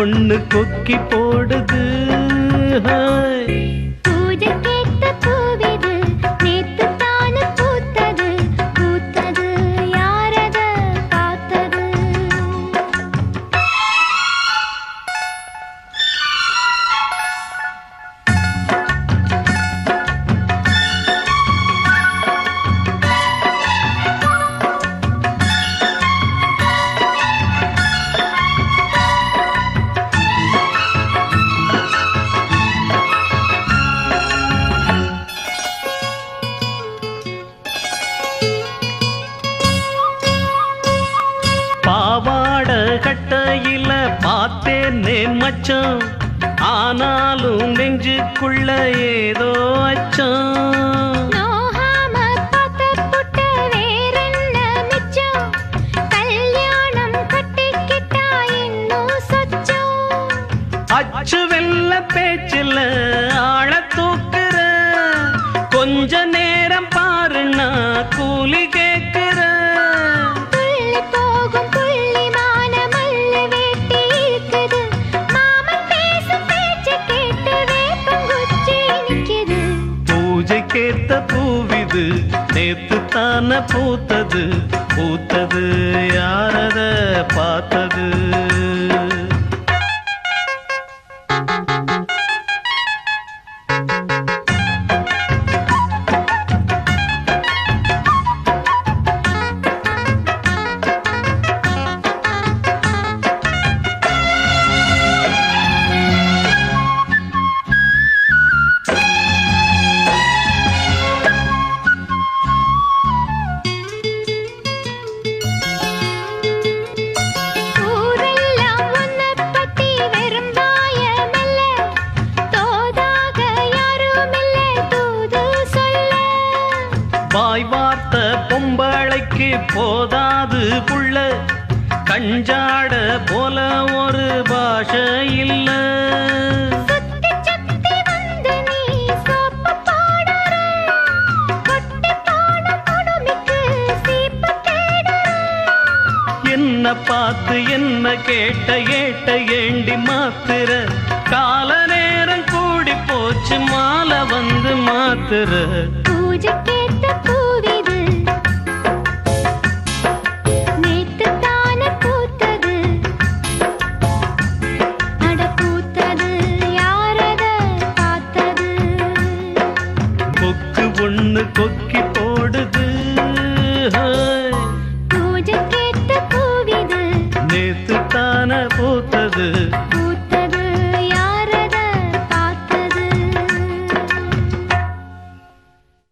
பொண்ணு கொக்கி போடுது. பூஜை கேட்ட பூவிது நேத்து தானு பூத்தது பூத்தது யாரத பார்த்தது. பாவாட கட்டையில பார்த்தேனே மச்சான், ஆனாலும் நெஞ்சுக்குள்ள ஏதோ அச்சம். நோகாம பார்த்த புட்ட வேறென்ன மிச்சம், கல்யாணம் கட்டிக்கிட்டா இன்னும் சொச்சம். அச்சு வெல்ல பேச்சில் ஆழ தூக்குற, கொஞ்ச நேரம் பாருன்னா கூலி கேட்கிற. துள்ளி போகும் புள்ளிமான மல்லு வேட்டி இருக்குது, மாமன் பேசும் பேச்சு கேட்டு வேப்பங்குச்சி நிக்குது. பூஜைக்கேத்த பூவிது நேத்து தான பூத்தது பூத்தது யாரத பார்த்தது. ஊரெல்லாம் உன்னை பத்தி வெறும் வாயமல்ல, தோதாக யாரும் இல்லை தூது சொல்ல. வாய் வார்த்த பொம்பளைக்கு போதாது புள்ள, கஞ்சாட போல ஒரு பாஷை இல்ல. சுத்தி சுத்தி வந்து நீ சோப்பு போடுற, கொட்டி போன குடுமிக்கு சீப்பு தேடுற. என்ன பார்த்து என்ன கேட்ட ஏட்ட ஏண்டி மாத்துற, கால நேரம் கூடி போச்சு மாலை வந்து மாத்துற. பூஜைக்கு